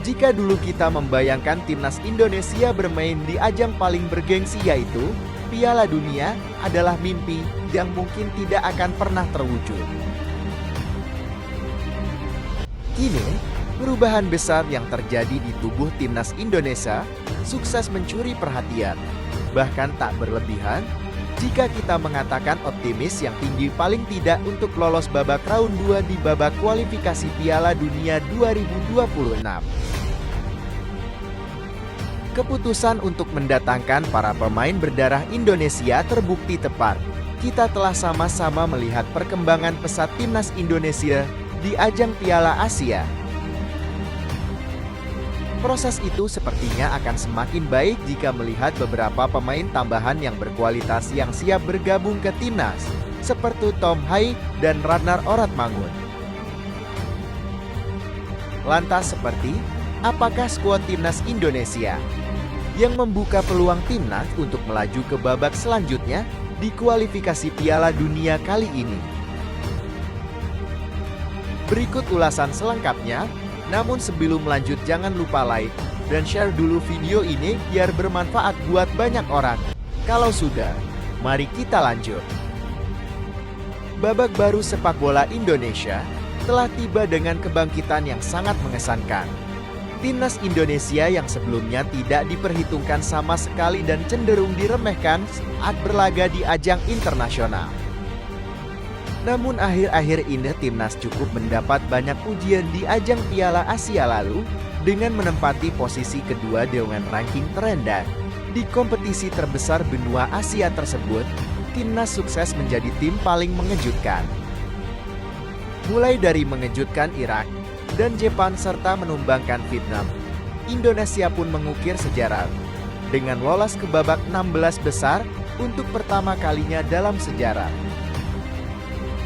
Jika dulu kita membayangkan timnas Indonesia bermain di ajang paling bergengsi yaitu Piala Dunia adalah mimpi yang mungkin tidak akan pernah terwujud. Kini, perubahan besar yang terjadi di tubuh timnas Indonesia sukses mencuri perhatian. Bahkan tak berlebihan jika kita mengatakan optimis yang tinggi paling tidak untuk lolos babak round 2 di babak kualifikasi Piala Dunia 2026. Keputusan untuk mendatangkan para pemain berdarah Indonesia terbukti tepat. Kita telah sama-sama melihat perkembangan pesat timnas Indonesia di ajang Piala Asia. Proses itu sepertinya akan semakin baik jika melihat beberapa pemain tambahan yang berkualitas yang siap bergabung ke timnas, seperti Tom Hai dan Ratnar Oratmangun. Lantas apakah skuad timnas Indonesia yang membuka peluang timnas untuk melaju ke babak selanjutnya di kualifikasi Piala Dunia kali ini? Berikut ulasan selengkapnya, namun sebelum lanjut jangan lupa like dan share dulu video ini biar bermanfaat buat banyak orang. Kalau sudah, mari kita lanjut. Babak baru sepak bola Indonesia telah tiba dengan kebangkitan yang sangat mengesankan. Timnas Indonesia yang sebelumnya tidak diperhitungkan sama sekali dan cenderung diremehkan saat berlaga di ajang internasional. Namun akhir-akhir ini timnas cukup mendapat banyak pujian di ajang Piala Asia lalu dengan menempati posisi kedua dengan ranking terendah. Di kompetisi terbesar benua Asia tersebut, timnas sukses menjadi tim paling mengejutkan. Mulai dari mengejutkan Irak dan Jepang serta menumbangkan Vietnam, Indonesia pun mengukir sejarah dengan lolos ke babak 16 besar untuk pertama kalinya dalam sejarah.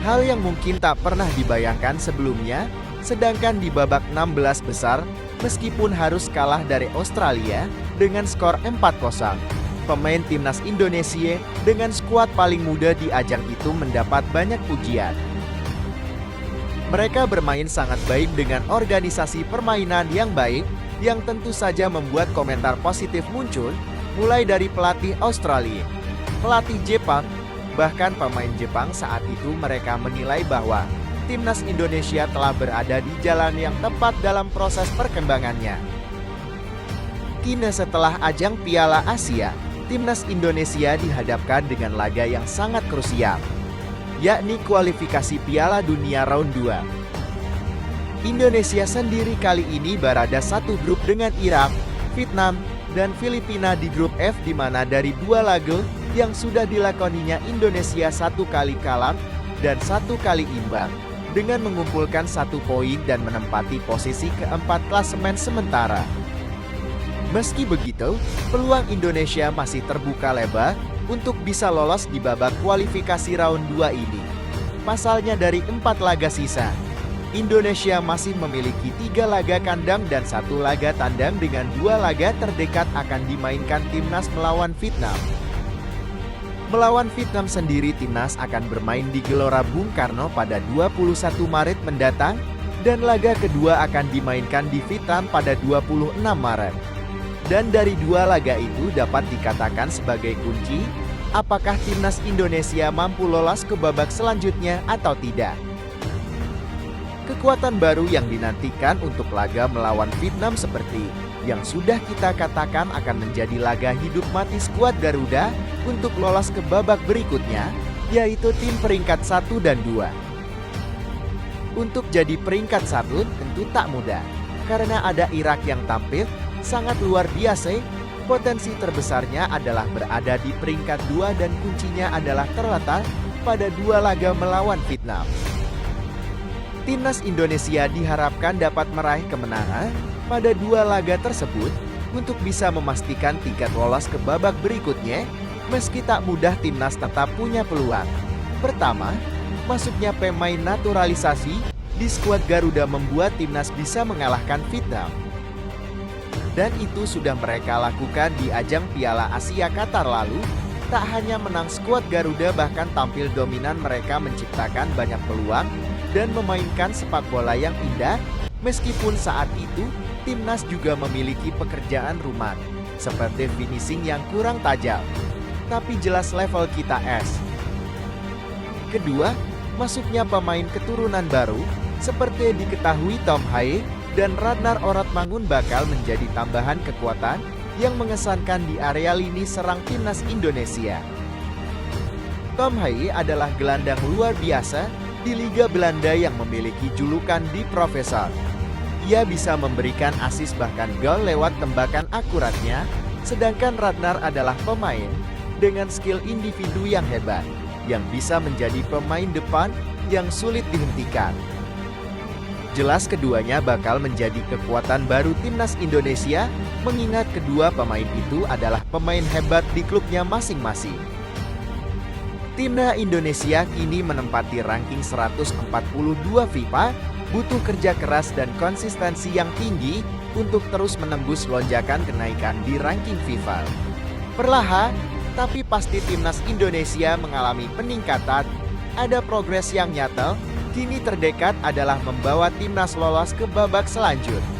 Hal yang mungkin tak pernah dibayangkan sebelumnya, sedangkan di babak 16 besar, meskipun harus kalah dari Australia dengan skor 4-0, pemain timnas Indonesia dengan skuad paling muda di ajang itu mendapat banyak pujian. Mereka bermain sangat baik dengan organisasi permainan yang baik, yang tentu saja membuat komentar positif muncul, mulai dari pelatih Australia, pelatih Jepang, bahkan pemain Jepang saat itu mereka menilai bahwa timnas Indonesia telah berada di jalan yang tepat dalam proses perkembangannya. Kini setelah ajang Piala Asia, timnas Indonesia dihadapkan dengan laga yang sangat krusial, yakni kualifikasi Piala Dunia Round 2. Indonesia sendiri kali ini berada satu grup dengan Irak, Vietnam, dan Filipina di grup F di mana dari dua laga yang sudah dilakoninya Indonesia 1 kali kalah dan 1 kali imbang dengan mengumpulkan 1 poin dan menempati posisi keempat klasemen sementara. Meski begitu, peluang Indonesia masih terbuka lebar untuk bisa lolos di babak kualifikasi round 2 ini. Pasalnya dari 4 laga sisa, Indonesia masih memiliki 3 laga kandang dan 1 laga tandang dengan 2 laga terdekat akan dimainkan timnas melawan Vietnam. Melawan Vietnam sendiri timnas akan bermain di Gelora Bung Karno pada 21 Maret mendatang dan laga kedua akan dimainkan di Vietnam pada 26 Maret. Dan dari 2 laga itu dapat dikatakan sebagai kunci apakah timnas Indonesia mampu lolos ke babak selanjutnya atau tidak. Kekuatan baru yang dinantikan untuk laga melawan Vietnam seperti yang sudah kita katakan akan menjadi laga hidup mati skuad Garuda untuk lolos ke babak berikutnya, yaitu tim peringkat 1 dan 2. Untuk jadi peringkat 1 tentu tak mudah, karena ada Irak yang tampil sangat luar biasa. Potensi terbesarnya adalah berada di peringkat 2 dan kuncinya adalah terletak pada 2 laga melawan Vietnam. Timnas Indonesia diharapkan dapat meraih kemenangan pada 2 laga tersebut untuk bisa memastikan tiket lolos ke babak berikutnya. Meski tak mudah, timnas tetap punya peluang. Pertama, masuknya pemain naturalisasi di skuad Garuda membuat timnas bisa mengalahkan Vietnam. Dan itu sudah mereka lakukan di ajang Piala Asia Qatar lalu. Tak hanya menang skuad Garuda, bahkan tampil dominan, mereka menciptakan banyak peluang dan memainkan sepak bola yang indah. Meskipun saat itu timnas juga memiliki pekerjaan rumah, seperti finishing yang kurang tajam. Tapi jelas level kita S. Kedua, masuknya pemain keturunan baru, seperti diketahui Tom Haye dan Radnar Oratmangun bakal menjadi tambahan kekuatan yang mengesankan di area lini serang timnas Indonesia. Tom Haye adalah gelandang luar biasa di Liga Belanda yang memiliki julukan di Profesor. Ia bisa memberikan assist bahkan gol lewat tembakan akuratnya, sedangkan Radnar adalah pemain dengan skill individu yang hebat, yang bisa menjadi pemain depan yang sulit dihentikan. Jelas keduanya bakal menjadi kekuatan baru timnas Indonesia, mengingat kedua pemain itu adalah pemain hebat di klubnya masing-masing. Timnas Indonesia kini menempati ranking 142 FIFA, butuh kerja keras dan konsistensi yang tinggi untuk terus menembus lonjakan kenaikan di ranking FIFA. Perlahan, tapi pasti timnas Indonesia mengalami peningkatan, ada progres yang nyata. Kini terdekat adalah membawa timnas lolos ke babak selanjutnya.